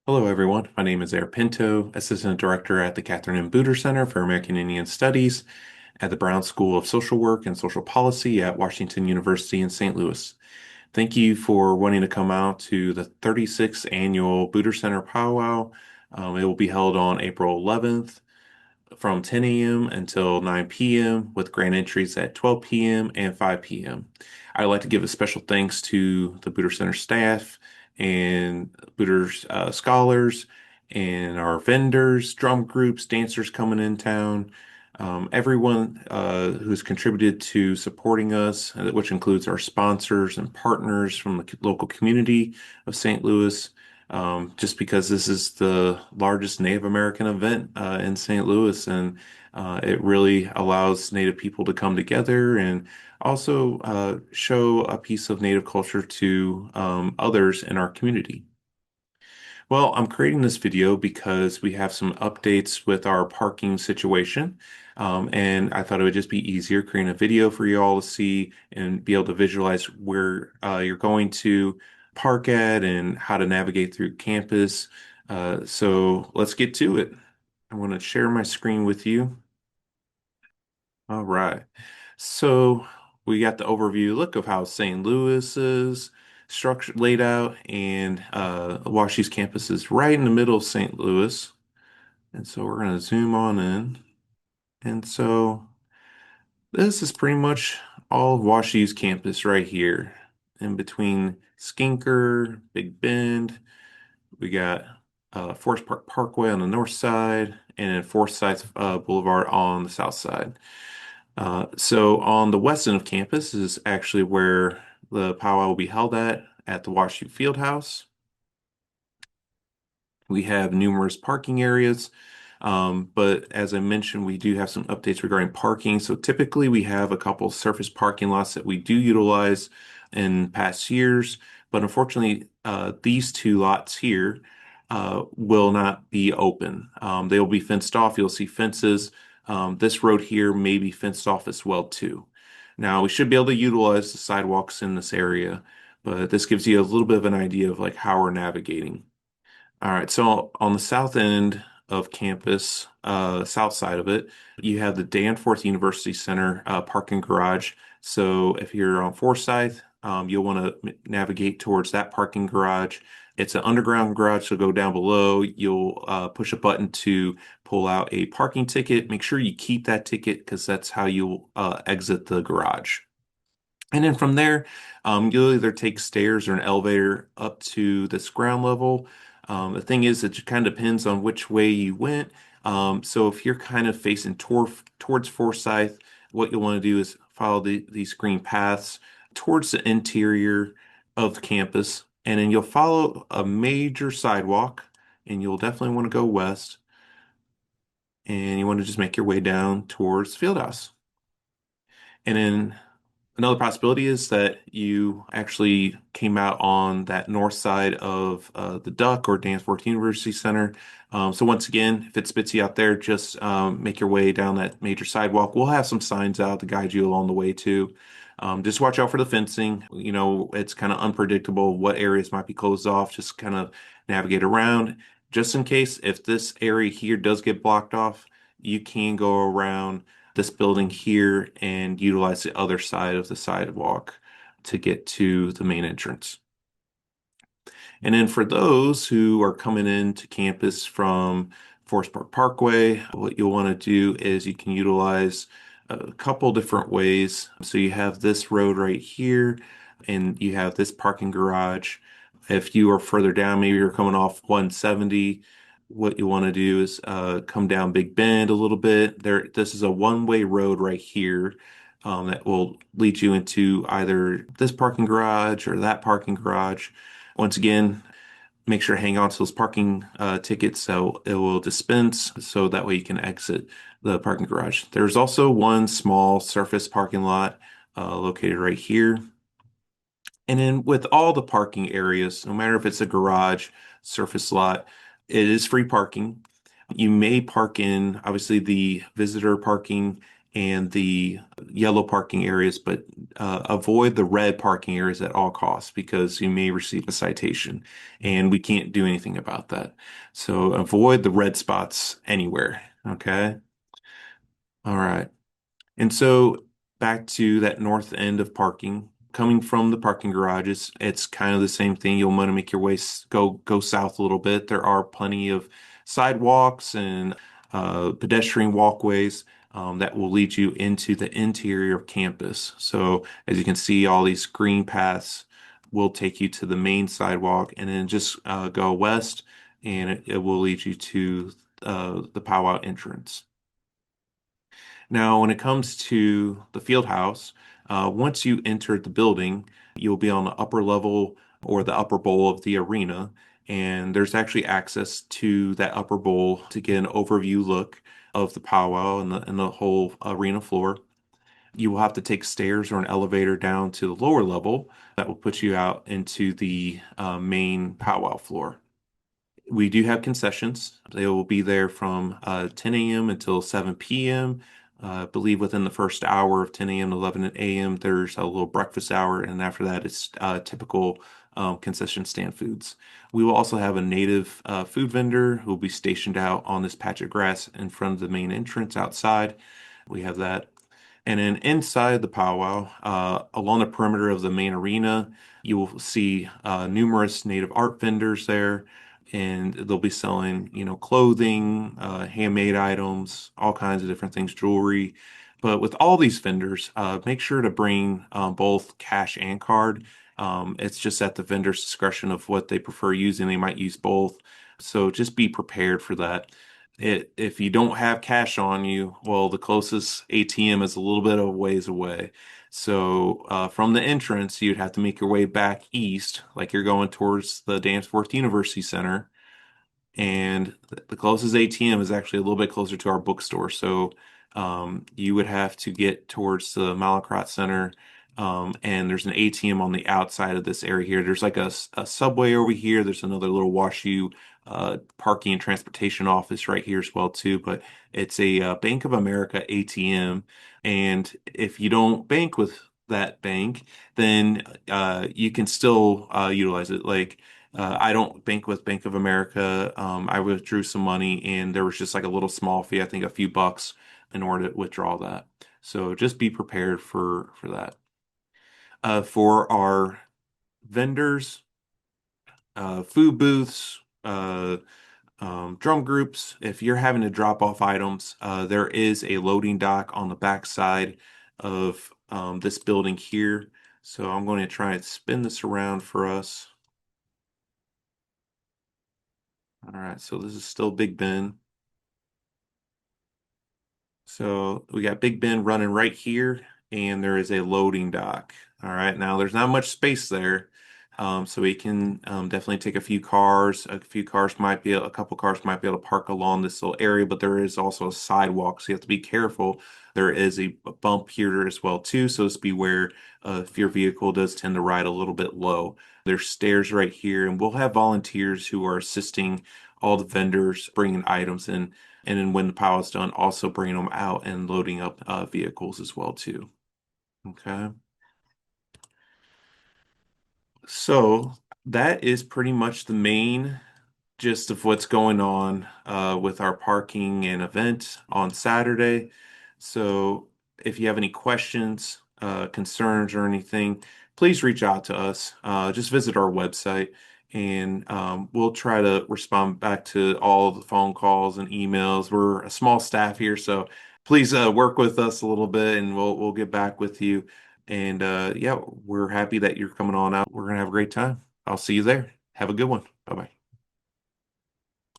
Hello, everyone. My name is Eric Pinto, Assistant Director at the Catherine M. Buder Center for American Indian Studies at the Brown School of Social Work and Social Policy at Washington University in St. Louis. Thank you for wanting to come out to the 36th annual Buder Center Powwow. It will be held on April 11th from 10 a.m. until 9 p.m. with grand entries at 12 p.m. and 5 p.m. I'd like to give a special thanks to the Buder Center staff and Buder's scholars and our vendors, drum groups, dancers coming in town, everyone who's contributed to supporting us, which includes our sponsors and partners from the local community of St. Louis, just because this is the largest Native American event in St. Louis, and it really allows Native people to come together and also show a piece of Native culture to others in our community. Well, I'm creating this video because we have some updates with our parking situation. And I thought it would just be easier creating a video for you all to see and be able to visualize where you're going to park at and how to navigate through campus. So let's get to it. I want to share my screen with you. All right. So we got the overview look of how St. Louis is structured, laid out, and WashU's campus is right in the middle of St. Louis. And so we're going to zoom on in. And so this is pretty much all of WashU's campus right here. In between Skinker, Big Bend, we got Forest Park Parkway on the north side, and then Forsyth Boulevard on the south side. So on the west end of campus is actually where the powwow will be held at the WashU Field House. We have numerous parking areas, but as I mentioned, we do have some updates regarding parking. So typically we have a couple surface parking lots that we do utilize in past years, but unfortunately, these two lots here will not be open. They will be fenced off. You'll see fences. This road here may be fenced off as well too. Now we should be able to utilize the sidewalks in this area, but this gives you a little bit of an idea of like how we're navigating. All right, so on the south end of campus, south side of it, you have the Danforth University Center parking garage. So if you're on Forsyth, you'll want to navigate towards that parking garage. It's an underground garage, so go down below. You'll push a button to pull out a parking ticket. Make sure you keep that ticket because that's how you'll exit the garage. And then from there, you'll either take stairs or an elevator up to this ground level. The thing is, it kind of depends on which way you went. So if you're kind of facing towards Forsyth, what you'll want to do is follow these green paths towards the interior of the campus, and then you'll follow a major sidewalk, and you'll definitely want to go west, and you want to just make your way down towards Fieldhouse. And then another possibility is that you actually came out on that north side of the Duck or Danforth University Center. So once again, if it spits you out there, just make your way down that major sidewalk. We'll have some signs out to guide you along the way too. Just watch out for the fencing. You know, it's kind of unpredictable what areas might be closed off. Just kind of navigate around. Just in case, if this area here does get blocked off, you can go around this building here and utilize the other side of the sidewalk to get to the main entrance. And then for those who are coming into campus from Forest Park Parkway, what you'll want to do is you can utilize a couple different ways. So you have this road right here, and you have this parking garage. If you are further down, maybe you're coming off 170, what you want to do is come down Big Bend a little bit. This is a one-way road right here that will lead you into either this parking garage or that parking garage. Once again, make sure to hang on to those parking tickets so it will dispense so that way you can exit the parking garage. There's also one small surface parking lot located right here. And then with all the parking areas, no matter if it's a garage, surface lot, it is free parking. You may park in, obviously, the visitor parking and the yellow parking areas, but avoid the red parking areas at all costs because you may receive a citation, and we can't do anything about that. So avoid the red spots anywhere. Okay. All right. And so back to that north end of parking, coming from the parking garages, it's kind of the same thing. You'll want to make your way go south a little bit. There are plenty of sidewalks and pedestrian walkways that will lead you into the interior of campus. So as you can see, all these green paths will take you to the main sidewalk, and then just go west, and it will lead you to the powwow entrance. Now, when it comes to the field house, once you enter the building, you'll be on the upper level or the upper bowl of the arena. And there's actually access to that upper bowl to get an overview look of the powwow and the whole arena floor. You will have to take stairs or an elevator down to the lower level that will put you out into the main powwow floor. We do have concessions. They will be there from 10 a.m. until 7 p.m. I believe within the first hour of 10 a.m. to 11 a.m., there's a little breakfast hour, and after that, it's typical concession stand foods. We will also have a native food vendor who will be stationed out on this patch of grass in front of the main entrance outside. We have that. And then inside the powwow, along the perimeter of the main arena, you will see numerous native art vendors there, and they'll be selling, clothing, handmade items, all kinds of different things, jewelry. But with all these vendors, make sure to bring both cash and card. It's just at the vendor's discretion of what they prefer using. They might use both. So just be prepared for that. If you don't have cash on you, well, the closest ATM is a little bit of a ways away. So from the entrance, you'd have to make your way back east, like you're going towards the Danforth University Center. And the closest ATM is actually a little bit closer to our bookstore. So you would have to get towards the Malacrot Center. And there's an ATM on the outside of this area here. There's like a subway over here. There's another little WashU parking and transportation office right here as well too. But it's a Bank of America ATM. And if you don't bank with that bank, then you can still utilize it. Like I don't bank with Bank of America. I withdrew some money, and there was just like a little small fee, I think a few bucks, in order to withdraw that. So just be prepared for that. For our vendors, food booths, drum groups, if you're having to drop off items, there is a loading dock on the back side of this building here. So I'm going to try and spin this around for us. All right, so this is still Big Ben. So we got Big Ben running right here, and there is a loading dock. All right, now there's not much space there, so we can definitely take a few cars. A couple cars might be able to park along this little area, but there is also a sidewalk, so you have to be careful. There is a bump here as well too, so just beware if your vehicle does tend to ride a little bit low. There's stairs right here, and we'll have volunteers who are assisting all the vendors bringing items in. And then when the power is done, also bringing them out and loading up vehicles as well too. Okay. So that is pretty much the main gist of what's going on with our parking and event on Saturday. So if you have any questions, concerns, or anything, please reach out to us. Just visit our website, and we'll try to respond back to all the phone calls and emails. We're a small staff here, so please work with us a little bit, and we'll get back with you. And yeah, we're happy that you're coming on out. We're gonna have a great time. I'll see you there. Have a good one. Bye bye.